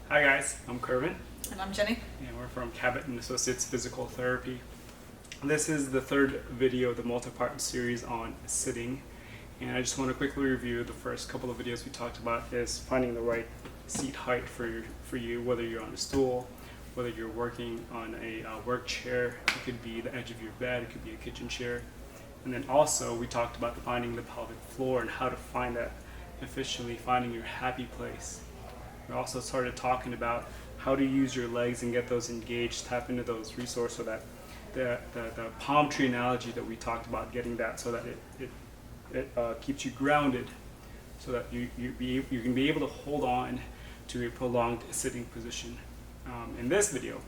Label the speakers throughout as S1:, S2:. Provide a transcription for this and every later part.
S1: Hi guys, I'm Kervin,
S2: And I'm Jenny.
S1: and we're from Cabot and Associates Physical Therapy. This is the third video of the multi-part series on sitting, and I just want to quickly review the first couple of videos we talked about is finding the right seat height for you, whether you're on a stool, whether you're working on a work chair. It could be the edge of your bed, it could be a kitchen chair. And then also we talked about finding the pelvic floor and how to find that efficiently, finding your happy place. We also started talking about how to use your legs and get those engaged, tap into those resources, so that the palm tree analogy that we talked about, getting that so that it keeps you grounded, so that you can be able to hold on to a prolonged sitting position. In this video,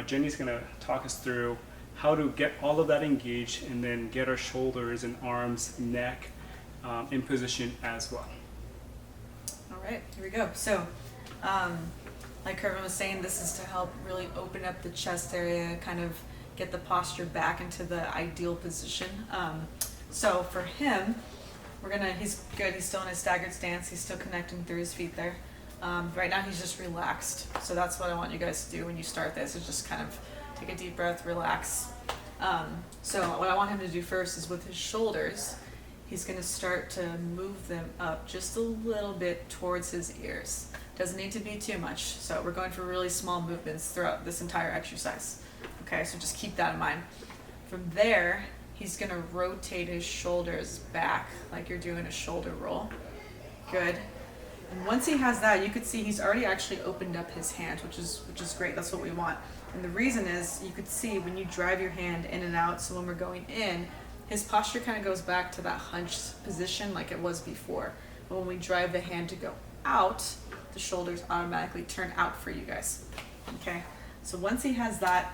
S1: Jenny's going to talk us through how to get all of that engaged and then get our shoulders and arms, neck in position as well.
S2: All right, here we go. So, like Kervin was saying, this is to help really open up the chest area, kind of get the posture back into the ideal position. So for him, he's good. He's still in his staggered stance. He's still connecting through his feet there. Right now he's just relaxed. So that's what I want you guys to do when you start this, is just kind of take a deep breath, relax. So what I want him to do first is with his shoulders, he's going to start to move them up just a little bit towards his ears. Doesn't need to be too much. So we're going for really small movements throughout this entire exercise. Okay, so just keep that in mind. From there, he's going to rotate his shoulders back like you're doing a shoulder roll. Good. And once he has that, you could see he's already actually opened up his hand, which is great. That's what we want. And the reason is, you could see when you drive your hand in and out, so when we're going in, his posture kind of goes back to that hunched position like it was before. But when we drive the hand to go out, the shoulders automatically turn out for you guys. Okay, so once he has that,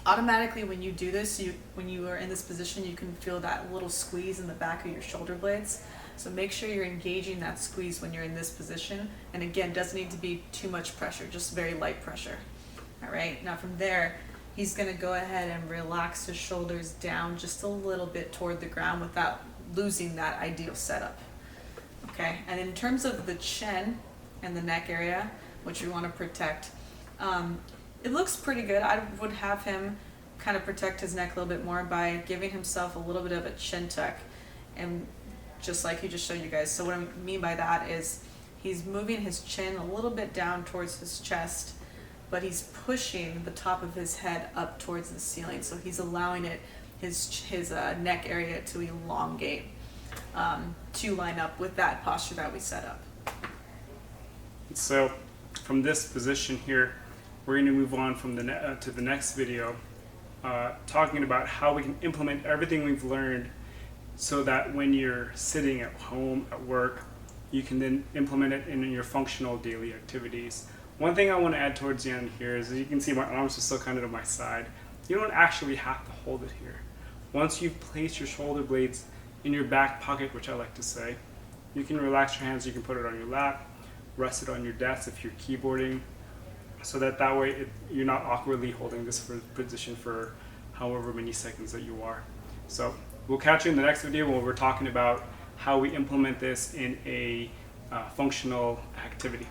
S2: automatically when you do this, when you are in this position, you can feel that little squeeze in the back of your shoulder blades. So make sure you're engaging that squeeze when you're in this position. And again, doesn't need to be too much pressure, just very light pressure. All right, now from there, he's going to go ahead and relax his shoulders down just a little bit toward the ground without losing that ideal setup. Okay, and in terms of the chin and the neck area, which we want to protect, it looks pretty good. I would have him kind of protect his neck a little bit more by giving himself a little bit of a chin tuck, and just like he just showed you guys. So what I mean by that is he's moving his chin a little bit down towards his chest, but he's pushing the top of his head up towards the ceiling. So he's allowing his neck area to elongate, to line up with that posture that we set up.
S1: So from this position here, we're going to move on from to the next video, talking about how we can implement everything we've learned so that when you're sitting at home, at work, you can then implement it in your functional daily activities. One thing I want to add towards the end here is, as you can see, my arms are still kind of to my side. You don't actually have to hold it here. Once you've placed your shoulder blades in your back pocket, which I like to say, you can relax your hands. You can put it on your lap, rest it on your desk if you're keyboarding, so that way you're not awkwardly holding this position for however many seconds that you are. So we'll catch you in the next video when we're talking about how we implement this in a functional activity.